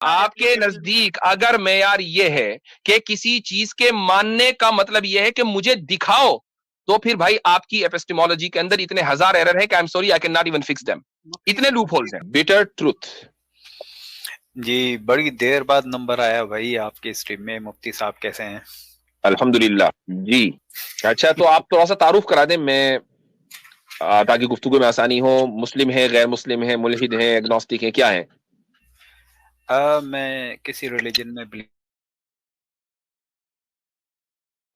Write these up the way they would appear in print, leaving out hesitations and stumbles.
آپ کے نزدیک اگر معیار یہ ہے کہ کسی چیز کے ماننے کا مطلب یہ ہے کہ مجھے دکھاؤ، تو پھر بھائی آپ کی ایپسٹیمولوجی کے اندر اتنے ہزار ایرر ہیں کہ I'm sorry I cannot even fix them. اتنے لوپ ہولز ہیں. Better truth. جی بڑی دیر بعد نمبر آیا بھائی آپ کے اسٹریم میں. مفتی صاحب کیسے ہیں؟ الحمدللہ. جی اچھا، تو آپ تھوڑا سا تعارف کرا دیں میں تاکہ گفتگو میں آسانی ہو. مسلم ہے، غیر مسلم ہے، ملحد ہیں، ایگنوسٹک ہیں، کیا ہیں؟ میں کسی ریلیجن میں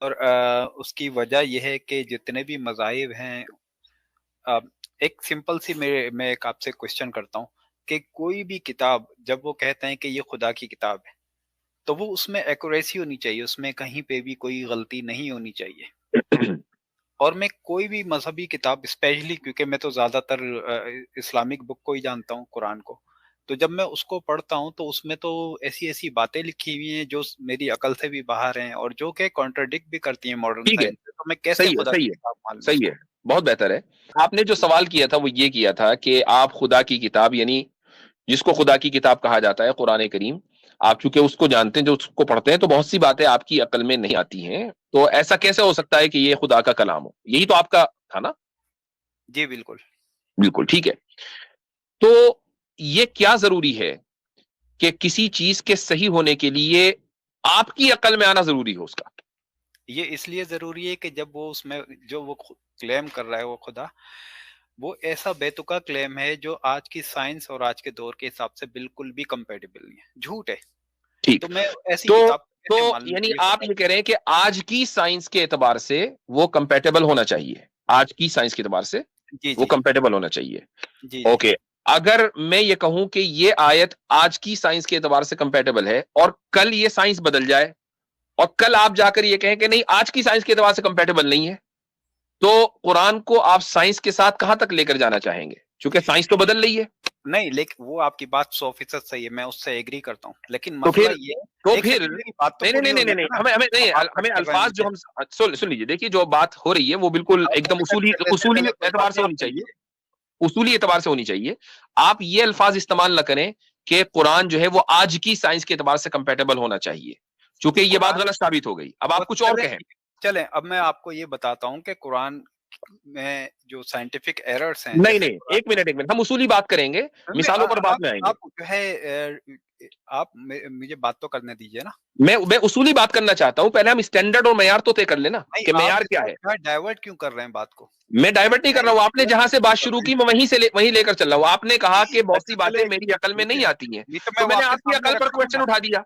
اور اس کی وجہ یہ ہے کہ جتنے بھی مذاہب ہیں، ایک سمپل سی میں ایک آپ سے کوشچن کرتا ہوں کہ کوئی بھی کتاب جب وہ کہتے ہیں کہ یہ خدا کی کتاب ہے تو وہ اس میں ایکوریسی ہونی چاہیے، اس میں کہیں پہ بھی کوئی غلطی نہیں ہونی چاہیے. اور میں کوئی بھی مذہبی کتاب اسپیشلی کیونکہ میں تو زیادہ تر اسلامک بک کو ہی جانتا ہوں، قرآن کو، تو جب میں اس کو پڑھتا ہوں تو اس میں تو ایسی ایسی باتیں لکھی ہوئی ہیں جو میری عقل سے بھی باہر ہیں اور جو کہ کانٹرڈکٹ بھی کرتی ہیں ماڈرن سائنس سے. تو میں کیسے خدا کی کتاب مان لوں؟ صحیح ہے، بہت بہتر ہے. آپ نے جو سوال کیا تھا وہ یہ کیا تھا کہ آپ خدا کی کتاب، یعنی جس کو خدا کی کتاب کہا جاتا ہے قرآن کریم، آپ چونکہ اس کو جانتے ہیں، جو اس کو پڑھتے ہیں، تو بہت سی باتیں آپ کی عقل میں نہیں آتی ہیں. تو ایسا کیسے ہو سکتا ہے کہ یہ خدا کا کلام ہو؟ یہی تو آپ کا تھا نا؟ جی بالکل بالکل ٹھیک ہے. تو یہ کیا ضروری ہے کہ کسی چیز کے صحیح ہونے کے لیے آپ کی عقل میں آنا ضروری ہو اس کا؟ یہ اس لیے ضروری ہے کہ جب وہ اس میں جو وہ کلیم کر رہا ہے وہ خدا، وہ ایسا بے تکا کلیم ہے جو آج کی سائنس اور آج کے دور کے حساب سے بالکل بھی کمپیٹیبل نہیں ہے، جھوٹ ہے. ٹھیک. تو میں ایسی تو کتاب تو کیسے مان لوں یعنی کہ آپ یہ کہہ رہے ہیں کہ آج کی سائنس کے اعتبار سے وہ کمپیٹیبل ہونا چاہیے، آج کی سائنس کے اعتبار سے جی وہ جی کمپیٹیبل ہونا چاہیے. جی اوکے. اگر میں یہ کہوں کہ یہ آیت آج کی سائنس کے اعتبار سے کمپیٹیبل ہے اور کل یہ سائنس بدل جائے اور کل آپ جا کر یہ کہیں کہ نہیں آج کی سائنس کے اعتبار سے کمپیٹیبل نہیں ہے، تو قرآن کو آپ سائنس کے ساتھ کہاں تک لے کر جانا چاہیں گے؟ چونکہ سائنس تو بدل رہی ہے. نہیں، لیکن وہ آپ کی بات 100% صحیح ہے، میں اس سے ایگری کرتا ہوں، لیکن تو مسئلہ پھر یہ تو ایک پھر سیکنڈ میری بات تو نہیں پوری نہیں نہیں ہونے نہیں نہیں دیں نا. ہمیں نہیں، اب آپ ہمیں کٹ کر رہے ہیں الفاظ جو مجھے. ہم سن لیجیے. دیکھیے جو بات ہو رہی ہے وہ بالکل آپ ایک دم مجھے کٹ کرنے سے اصولی پہلے کوئی اعتبار بات سے تو ہونی سن چاہیے، لیجیے. اصولی اعتبار سے ہونی چاہیے. آپ یہ الفاظ استعمال نہ کریں کہ قرآن جو ہے وہ آج کی سائنس کے اعتبار سے کمپیٹیبل ہونا چاہیے، چونکہ یہ بات قرآن غلط ثابت ہو گئی. اب آپ کچھ اور کہیں. چلیں اب میں آپ کو یہ بتاتا ہوں کہ قرآن میں جو سائنٹیفک ایررز ہیں، نہیں جیسے نہیں، ایک منٹ، ہم اصولی بات کریں گے، مثالوں پر بعد میں آئیں گے. آپ جو ہے آپ مجھے بات تو کرنے دیجئے نا. میں اصولی بات کرنا چاہتا ہوں، پہلے ہم اسٹینڈرڈ اور معیار تو طے کر لینا نہیں، کہ آپ معیار اس کیا کو ہے. ڈائیورٹ کیوں کر رہے ہیں بات کو؟ میں ڈائیورٹ نہیں کر رہا ہوں، آپ نے جہاں سے بات شروع کی میں وہیں لے کر چل رہا ہوں. آپ نے کہا کہ بہت سی اچھا باتیں چلے، میری عقل میں نہیں آتی ہیں، تو تو میں میں وہ نے آپ کے آپ کی سامنے عقل پر رکھ لوں کوشچن گا. اٹھا دیا.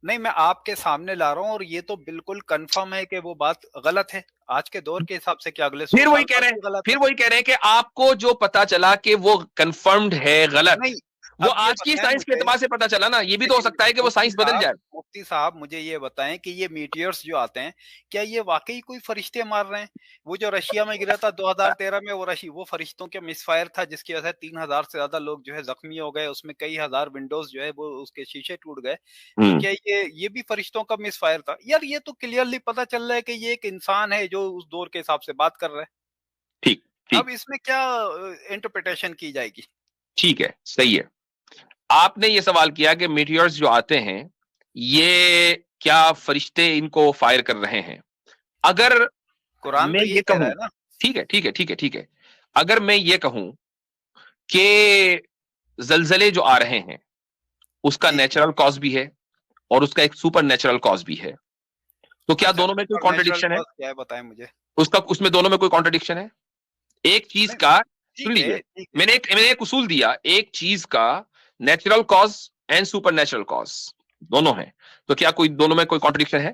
نہیں، میں آپ کے سامنے لا رہا ہوں اور یہ تو بالکل کنفرم ہے کہ وہ بات غلط ہے آج کے دور کے حساب سے، کہ اگلے 100 پھر وہی سال کہہ بعد رہے بھی ہیں غلط ہے. پھر وہی کہہ رہے ہیں کہ آپ کو جو پتا چلا کہ وہ کنفرمڈ ہے غلط، نہیں، وہ اب یہ آج کی بتائیں سائنس کے مجھے، اعتبار سے پتا چلا نا. یہ بھی تو ہو لیکن سکتا ہے کہ وہ سائنس بدل جائے. مفتی صاحب مجھے یہ بتائیں کہ یہ میٹیئرز جو آتے ہیں کیا یہ واقعی کوئی فرشتے مار رہے ہیں؟ وہ جو رشیا میں گرا تھا 2013 میں، وہ فرشتوں کے مس فائر تھا جس کی وجہ سے 3000 سے زیادہ لوگ جو ہے زخمی ہو گئے، اس میں کئی ہزار ونڈوز جو ہے وہ اس کے شیشے ٹوٹ گئے. تو کیا یہ بھی فرشتوں کا مس فائر تھا؟ یار یہ تو کلیئرلی پتا چل رہا ہے کہ یہ ایک انسان ہے جو اس دور کے حساب سے بات کر رہا ہے. ٹھیک ٹھیک اب اس میں کیا انٹرپریٹیشن کی جائے گی؟ ٹھیک ہے، صحیح ہے. آپ نے یہ سوال کیا کہ میٹیورز جو آتے ہیں یہ کیا فرشتے ان کو فائر کر رہے ہیں. اگر قرآن میں تو یہ یہی کہہ رہا کہوں، ہے نا. ٹھیک ہے، اگر میں یہ کہوں کہ زلزلے جو آ رہے ہیں اس کا جی جی. نیچرل کاز بھی ہے اور اس کا ایک سپر نیچرل کاز بھی ہے، تو کیا اچھا، دونوں میں کوئی نیچرل کانٹرڈکشن ہے؟ کاز کیا ہے بتائیں مجھے. اس میں دونوں میں کوئی کانٹرڈکشن ہے؟ ایک چیز نہیں، کا، سن ٹھیک ہے لیجیے، ٹھیک ہے. میں نے ایک اصول دیا، ایک چیز کا natural cause and super natural cause دونوں ہیں، تو کیا کوئی دونوں میں کوئی کانٹرڈکشن ہے؟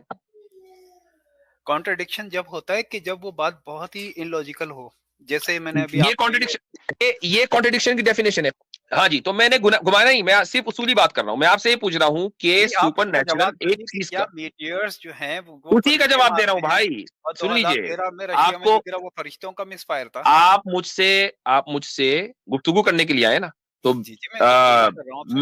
کانٹرڈکشن جب ہوتا ہے کہ جب وہ بات بہت ہی ان لوجیکل ہو، جیسے میں نے ابھی آپ کو یہ کانٹرڈکشن کی ڈیفینیشن ہے. ہاں جی، تو میں نے گھمایا نہیں، میں صرف اصولی بات کر رہا ہوں. میں آپ سے یہ پوچھ رہا ہوں کہ آپ سپر اس کا نیچرل جواب ایک دیجیے کہ چیز کیا کا، میٹیئرز جو ہیں وہ اسی کا فرشتے جواب دے رہا ہوں مارتے ہیں؟ بھائی. اور سن لیجیے، 2013 میں رشیا آپ میں جو کو گرا وہ فرشتوں کا مس فائر تھا. آپ مجھ سے گفتگو کرنے کے لیے آئے نا، تو جی جی، میں گفتگو کر رہا ہوں آپ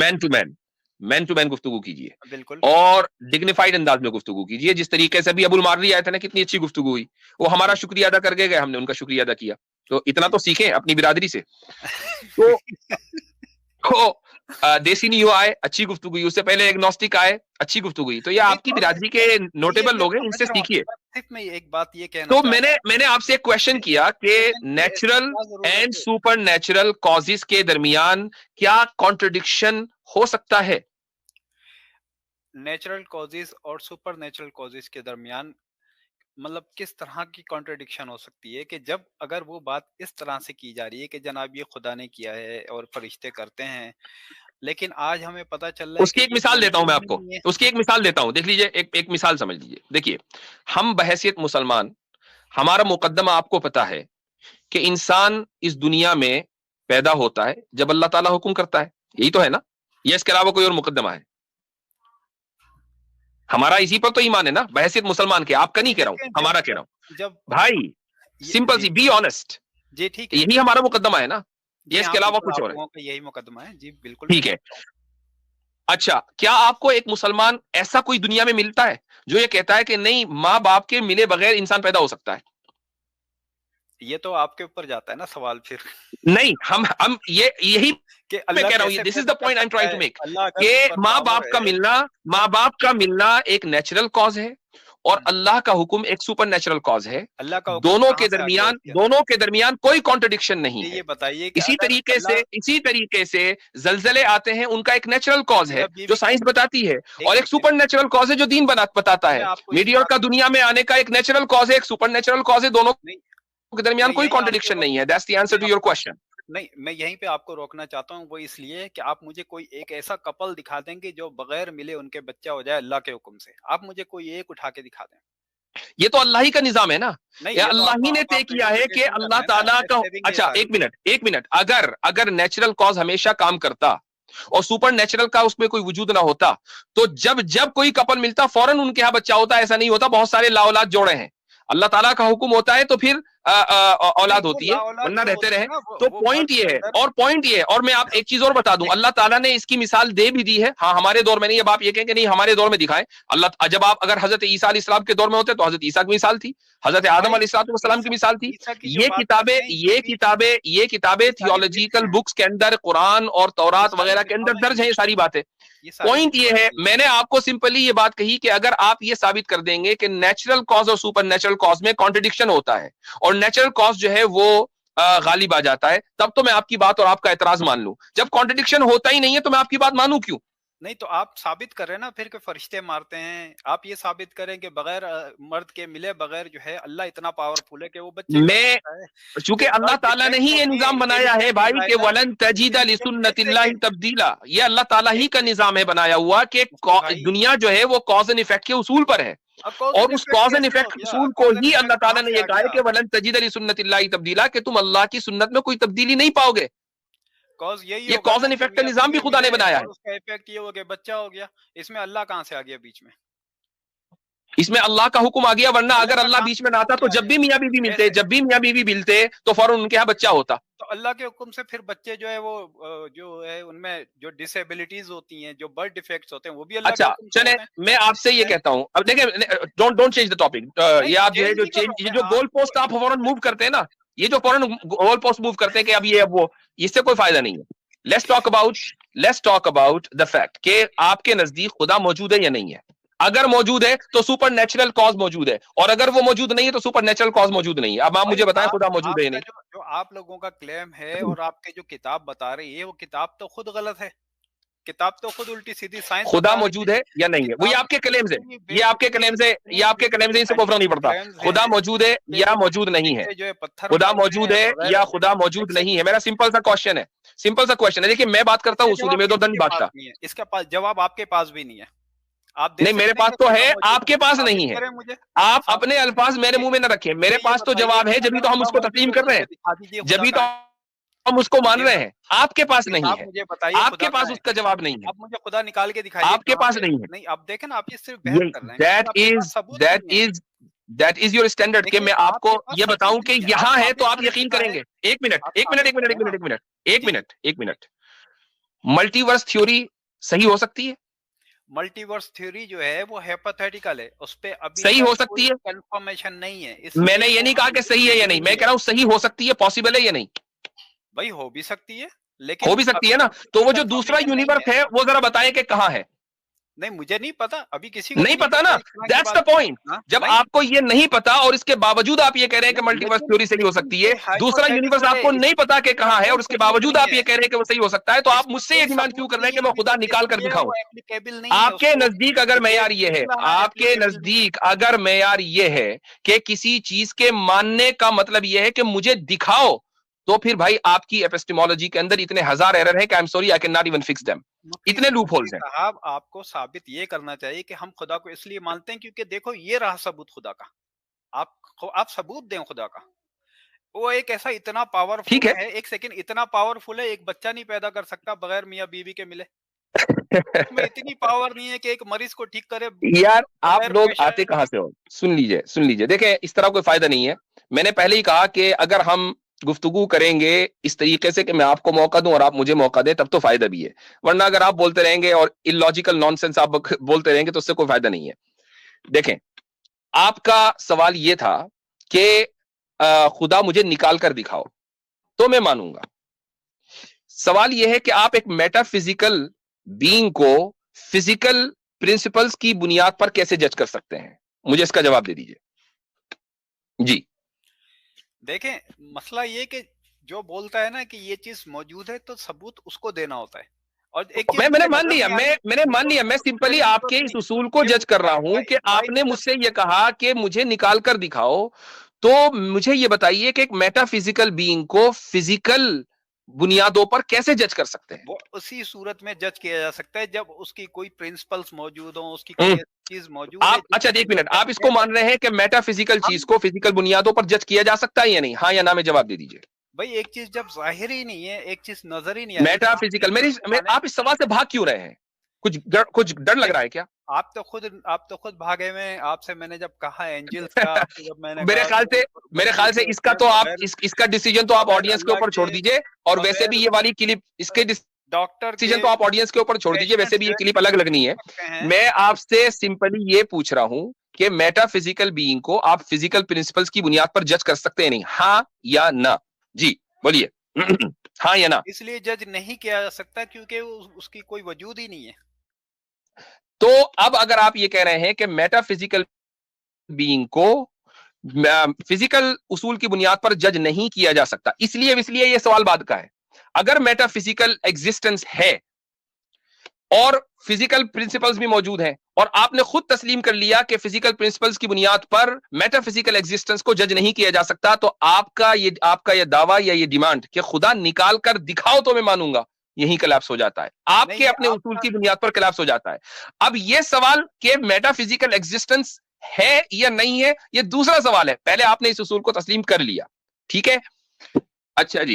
مین ٹو مین گفتگو کیجیے سے. بالکل. اور ڈگنیفائڈ انداز میں گفتگو کیجیے. جس طریقے سے ابھی ابو الماردی آئے تھے نا، کتنی اچھی گفتگو ہوئی، وہ ہمارا جی شکریہ ادا کر کے گئے، ہم نے ان کا شکریہ ادا کیا. تو اتنا جی. تو سیکھیں اپنی برادری سے. تو देसी नियो आए, अच्छी गुफ्तगू हुई, उससे पहले एग्नोस्टिक आए, अच्छी गुफ्तगू हुई। तो ये आपकी बिरादरी के नोटेबल लोग हैं, इनसे सीखिए। सिर्फ मैं एक बात ये कहना तो मैंने आपसे एक क्वेश्चन किया कि natural and super natural causes के दरमियान क्या कॉन्ट्रडिक्शन हो सकता है? नेचुरल कॉजेस और सुपर नेचुरल कॉजेस के दरमियान मतलब किस तरह की कॉन्ट्रडिक्शन हो सकती है कि जब अगर वो बात इस तरह से की जा रही है कि जनाब ये खुदा ने किया है और फरिश्ते करते हैं, लेकिन आज हमें पता चल रहा है उसकी कि एक मिसाल देता हूं मैं आपको, उसकी एक मिसाल देता हूं, देख लीजिए, एक मिसाल समझ लीजिए। देखिए, हम बहैसियत मुसलमान, हमारा मुकद्दमा आपको पता है कि इंसान इस दुनिया में पैदा होता है जब अल्लाह ताला हुक्म करता है, यही तो है ना? ये इसके अलावा कोई और मुकद्दमा है? हमारा इसी पर तो ईमान है ना, बहैसियत मुसलमान के। आपका नहीं कह रहा हूं, हमारा कह रहा हूं। जब भाई सिंपल सी, बी ऑनेस्ट जी, ठीक है, यही हमारा मुकद्दमा है ना, ये इसके अलावा कुछ और है? यही मुकद्दमा है जी, बिल्कुल ठीक है। अच्छा, क्या आपको एक मुसलमान ऐसा कोई दुनिया में मिलता है जो ये कहता है कि नहीं, माँ बाप के मिले बगैर इंसान पैदा हो सकता है? ये तो आपके ऊपर जाता है ना सवाल फिर। नहीं, हम यही मैं कह रहा हूं, this is the point I am trying to make, कि माँ बाप का मिलना एक नेचुरल कॉज है और अल्लाह का हुक्म एक सुपर नेचुरल कॉज है। दोनों के दरमियान कोई कॉन्ट्रडिक्शन नहीं है। ये बताइए, इसी तरीके से जलजले आते हैं, उनका एक नेचुरल कॉज है जो साइंस बताती है, और एक सुपर नेचुरल कॉज है जो दीन बताता है। मीडिया का दुनिया में आने का एक नेचुरल कॉज है, एक सुपर नेचुरल कॉज है, दोनों के दरमियान कोई कॉन्ट्रडिक्शन नहीं है। That's the answer to your question. नहीं, मैं यहीं पे आपको रोकना चाहता हूँ, वो इसलिए कि आप मुझे कोई एक ऐसा कपल दिखा देंगे जो बगैर मिले उनके बच्चा हो जाए अल्लाह के हुक्म से। आप मुझे कोई एक उठा के दिखा दें। ये तो अल्लाह ही का निजाम है ना, या अल्लाह ही ने तय किया है कि अल्लाह ताला का। अच्छा, एक मिनट, अगर नेचुरल कॉज हमेशा काम करता और सुपर नेचुरल का उसमें कोई वजूद ना होता, तो जब कोई कपल मिलता फौरन उनके यहाँ बच्चा होता, ऐसा नहीं होता। बहुत सारे लाऔलाद जोड़े हैं, अल्लाह ताला का हुक्म होता है तो फिर औलाद होती है, वरना रहते रहे। तो पॉइंट ये है, और मैं आप एक चीज और बता दूं, अल्लाह ताला ने इसकी मिसाल दे भी दी है। हाँ, हमारे दौर में नहीं। अब आप ये कहें कि नहीं हमारे दौर में दिखाएं अल्लाह, जब आप अगर हजरत ईसा अलैहिस्सलाम के दौर में होते तो हजरत ईसा की मिसाल थी, हजरत आदम अलैहिस्सलाम की मिसाल थी। ये किताबें थियोलॉजिकल बुक्स के अंदर, कुरान और तौरात वगैरह के अंदर दर्ज है ये सारी बातें। पॉइंट ये है, मैंने आपको सिंपली ये बात कही कि अगर आप ये साबित कर देंगे कि नेचुरल कॉज और सुपर नेचुरल कॉज में कॉन्ट्रडिक्शन होता है और नेचुरल कॉज जो है वो गालिब आ जाता है, तब तो मैं आपकी बात और आपका एतराज मान लूं। जब कॉन्ट्रडिक्शन होता ही नहीं है तो मैं आपकी बात मानूं क्यों? नहीं, तो आप साबित करें ना फिर कि फरिश्ते मारते हैं। आप ये साबित करें कि बगैर मर्द के मिले बगैर जो है अल्लाह इतना पावरफुल है कि वो बच्चे, मैं चूंकि अल्लाह ताला ने ही ये निजाम बनाया है भाई कि वलन तजीदा लिसुन्नतिल्लाहि तब्दीला, ये अल्लाह ताला ही का निजाम है बनाया हुआ कि दुनिया जो है वो कॉज एंड इफेक्ट के उसूल पर है, और उस कॉज एंड इफेक्ट उसूल को ही अल्लाह ताला ने ये कहा है कि वलन तजीदा लिसुन्नतिल्लाहि तब्दीला, कि तुम अल्लाह की सुन्नत में कोई तब्दीली नहीं पाओगे। ये कॉज एंड इफेक्ट का निजाम भी खुदा ने बनाया है। उसका इफेक्ट ये हो गया, बच्चा हो गया, इसमें अल्लाह कहां से आ गया बीच में? इसमें अल्लाह का हुक्म आ गया, वरना अगर अल्लाह बीच में ना आता तो जब भी मियां बीवी मिलते तो फौरन उनके यहाँ बच्चा होता। तो अल्लाह के हुक्म से फिर बच्चे जो है वो जो है उनमें जो डिसेबिलिटीज होती हैं, जो बर्थ डिफेक्ट्स होते हैं, वो भी अल्लाह अच्छा, चले मैं आपसे ये कहता हूं, अब देखें, डोंट चेंज द टॉपिक। ये आप जो है जो गोल पोस्ट आप फौरन मूव करते हैं ना, ये जो फौरन गोल पोस्ट मूव करते हैं कि अब ये अब वो, इससे कोई फायदा नहीं है। Let's talk about the fact कि आपके नजदीक खुदा मौजूद है या नहीं है। अगर मौजूद है तो सुपर नेचुरल कॉज मौजूद है, और अगर वो मौजूद नहीं है तो सुपर नेचुरल कॉज मौजूद नहीं है। अब आप मुझे बताएं खुदा मौजूद है या नहीं। जो आप लोगों का क्लेम है और आपके जो किताब बता रही है, वो किताब तो खुद गलत है। किताब तो खुद उल्टी सीधी साइंस। खुदा मौजूद है या नहीं है, वही आपके क्लेम से, ये आपके क्लेम से इससे कोई फर्क नहीं पड़ता। खुदा मौजूद है या मौजूद नहीं है, खुदा मौजूद है या खुदा मौजूद नहीं है, मेरा सिंपल सा क्वेश्चन है। देखिए, मैं बात करता हूँ उसूली में, तो दंड बांटता। इसका पास जवाब आपके पास भी नहीं है। आप नहीं, मेरे पास तो है, आपके पास नहीं है। आप अपने अल्फाज मेरे मुंह में न रखें, मेरे पास तो जवाब है, जब भी तो हम उसको तस्लीम कर रहे हैं, जब भी तो हम उसको मान रहे हैं। आपके पास नहीं है, मुझे बताइए, आपके पास उसका जवाब नहीं है। आप मुझे खुदा निकाल के दिखाइए, आपके पास नहीं है। नहीं, आप देखें ना, आप ये सिर्फ बहस कर रहे हैं। दैट इज योर स्टैंडर्ड कि मैं आपको ये बताऊं कि यहाँ है तो आप यकीन करेंगे। एक मिनट, मल्टीवर्स थ्योरी सही हो सकती है? मल्टीवर्स थ्योरी जो है वो हाइपोथेटिकल है, उस पे अभी सही हो सकती है, कंफर्मेशन नहीं है। मैंने ये नहीं कहा कि सही है या नहीं, मैं कह रहा हूं सही हो सकती है, पॉसिबल है या नहीं। भाई हो भी सकती है, लेकिन हो भी सकती है ना, तो वो जो दूसरा यूनिवर्स है वो जरा बताएं कि कहाँ है। नहीं, मुझे नहीं पता, अभी किसी को नहीं पता ना, दैट्स द पॉइंट। जब आपको ये नहीं पता और इसके बावजूद आप ये कह रहे हैं कि मल्टीवर्स थ्योरी सही हो सकती है, दूसरा यूनिवर्स आपको नहीं पता कि कहाँ है और उसके बावजूद आप ये कह रहे हैं कि वो सही हो सकता है, तो आप मुझसे ये डिमांड क्यों कर रहे हैं कि मैं खुदा निकाल कर दिखाऊं? आपके नजदीक अगर मेयार ये है, आपके नजदीक अगर मेयार ये है कि किसी चीज के मानने का मतलब ये है कि मुझे दिखाओ, तो फिर भाई आपकी एपिस्टेमोलॉजी के अंदर इतने हजार एरर हैं कि I am sorry, I can not even fix them. इतने लूप होल्स हैं। साहब, आपको साबित ये करना चाहिए कि हम खुदा को इसलिए मानते हैं क्योंकि देखो ये रहा सबूत खुदा का। आप सबूत दें खुदा का। वो एक ऐसा इतना पावरफुल है, एक सेकंड, इतना पावरफुल है, एक बच्चा नहीं पैदा कर सकता बगैर मियाँ बीवी के मिले। में इतनी पावर नहीं है कि एक मरीज को ठीक करे। यार आप लोग आते कहां से हो? सुन लीजिए, देखें इस तरह कोई फायदा नहीं है। मैंने पहले ही कहा कि अगर हम गुफ्तगू करेंगे इस तरीके से कि मैं आपको मौका दूं और आप मुझे मौका दें, तब तो फायदा भी है, वरना अगर आप बोलते रहेंगे और इलॉजिकल नॉनसेंस आप बोलते रहेंगे तो उससे कोई फायदा नहीं है। देखें, आपका सवाल यह था कि खुदा मुझे निकाल कर दिखाओ तो मैं मानूंगा। सवाल यह है कि आप एक मेटाफिजिकल बीइंग को फिजिकल प्रिंसिपल्स की बुनियाद पर कैसे जज कर सकते हैं? मुझे इसका जवाब दे दीजिए जी। देखें, मसला ये कि जो बोलता है ना कि ये चीज मौजूद है तो सबूत उसको देना होता है। और एक मैंने मान लिया, मैं सिंपली आपके इस उसूल को जज कर रहा हूं कि आपने मुझसे ये कहा कि मुझे निकाल कर दिखाओ, तो मुझे ये बताइए कि एक मेटाफिजिकल बीइंग को फिजिकल बुनियादों पर कैसे जज कर सकते हैं? वो उसी सूरत में जज किया जा सकता है जब उसकी कोई प्रिंसिपल्स मौजूद हो, उसकी कोई चीज मौजूद है। अच्छा, एक मिनट, आप इसको मान रहे हैं कि मेटाफिजिकल चीज को फिजिकल बुनियादों पर जज किया जा सकता है या नहीं? हाँ या ना में जवाब दे दीजिए। भाई, एक चीज जब जाहिर ही नहीं है, एक चीज नजर ही नहीं है, मेटाफिजिकल, आप इस सवाल से भाग क्यों रहे हैं? कुछ डर लग रहा है क्या? आप तो खुद भागे में। आपसे मैंने जब कहा एंजल्स का, जब मैंने मेरे ख्याल से इसका तो आप इसका डिसीजन तो आप ऑडियंस के ऊपर छोड़ दीजिए, और वैसे भी ये वाली क्लिप, इसके डॉक्टर डिसीजन तो आप ऑडियंस के ऊपर छोड़ दीजिए, वैसे भी ये क्लिप अलग लगनी है। मैं आपसे सिंपली ये पूछ रहा हूं कि मेटाफिजिकल बीइंग को आप फिजिकल प्रिंसिपल्स की बुनियाद पर जज कर सकते हैं नहीं? हाँ या ना? जी बोलिए। हाँ या ना? इसलिए जज नहीं किया जा सकता क्योंकि उसकी कोई वजूद ही नहीं है। तो अब अगर आप ये कह रहे हैं कि मेटाफिजिकल बीइंग को फिजिकल उसूल की बुनियाद पर जज नहीं किया जा सकता, इसलिए ये सवाल बाद का है। अगर मेटाफिजिकल एग्जिस्टेंस है और फिजिकल प्रिंसिपल्स भी मौजूद हैं, और आपने खुद तस्लीम कर लिया कि फिजिकल प्रिंसिपल्स की बुनियाद पर मेटाफिजिकल एग्जिस्टेंस को जज नहीं किया जा सकता, तो आपका ये दावा या ये डिमांड कि खुदा निकाल कर दिखाओ तो मैं मानूंगा, यही कलैप्स हो जाता है, आपके अपने उसूल की बुनियाद पर कलैप्स हो जाता है। अब ये सवाल कि मेटाफिजिकल एग्जिस्टेंस है या नहीं है, ये दूसरा सवाल है। पहले आपने इस उसूल को तस्लीम कर लिया, ठीक है? अच्छा जी,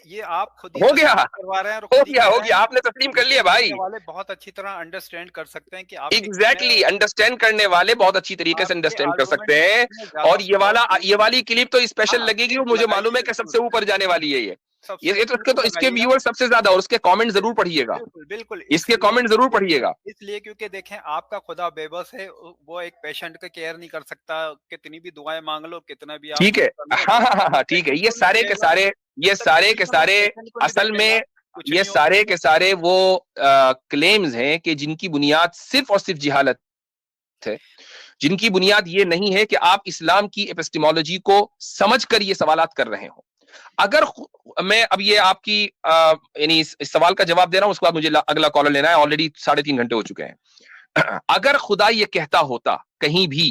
ये आप खुद हो गया, करवा रहे हैं, हो गया, आपने तस्लीम कर लिया भाई। वाले बहुत अच्छी तरह अंडरस्टैंड कर सकते हैं कि आप एग्जैक्टली अंडरस्टैंड करने वाले बहुत अच्छी तरीके से अंडरस्टैंड कर सकते हैं। और ये वाली क्लिप तो स्पेशल लगेगी, और मुझे मालूम है कि सबसे ऊपर जाने वाली है ये तो इसके व्यूअर सबसे ज्यादा, और उसके कमेंट जरूर पढ़िएगा, बिल्कुल इसके कमेंट जरूर पढ़िएगा। इसलिए क्योंकि देखें, आपका खुदा बेबस है, वो एक पेशेंट का केयर नहीं कर सकता, कितनी भी दुआएं मांग लो, कितना भी। ठीक है, हाँ, ठीक है। ये सारे के सारे असल में ये सारे के सारे वो क्लेम्स हैं कि जिनकी बुनियाद सिर्फ और सिर्फ जिहालत है, जिनकी बुनियाद ये नहीं है कि आप इस्लाम की एपिस्टेमोलॉजी को समझकर ये सवालात कर रहे हो। अगर मैं अब ये आपकी यानी इस सवाल का जवाब दे रहा हूं, उसके बाद मुझे अगला कॉलर लेना है, ऑलरेडी 3.5 घंटे हो चुके हैं। अगर खुदा ये कहता होता कहीं भी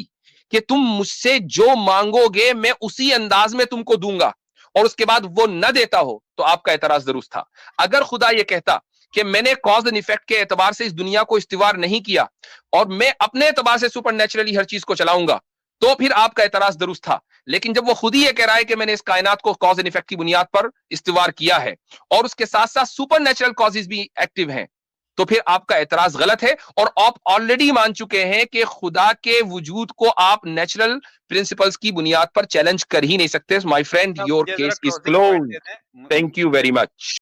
कि तुम मुझसे जो मांगोगे मैं उसी अंदाज में तुमको दूंगा, और उसके बाद वो न देता हो, तो आपका एतराज दुरुस्त था। अगर खुदा ये कहता कि मैंने कॉज एंड इफेक्ट के एतबार से इस दुनिया को इस्तिवार नहीं किया और मैं अपने एतबार से सुपर नेचुरली हर चीज को चलाऊंगा, तो फिर आपका एतराज दुरुस्त था। लेकिन जब वो खुद ही ये कह रहा है कि मैंने इस कायनात को कॉज एंड इफेक्ट की बुनियाद पर इस्तिवार किया है और उसके साथ साथ सुपर नेचुरल कॉजेज भी एक्टिव हैं, तो फिर आपका एतराज गलत है। और आप ऑलरेडी मान चुके हैं कि खुदा के वजूद को आप नेचुरल प्रिंसिपल्स की बुनियाद पर चैलेंज कर ही नहीं सकते। My friend, your case is closed. Thank you very much.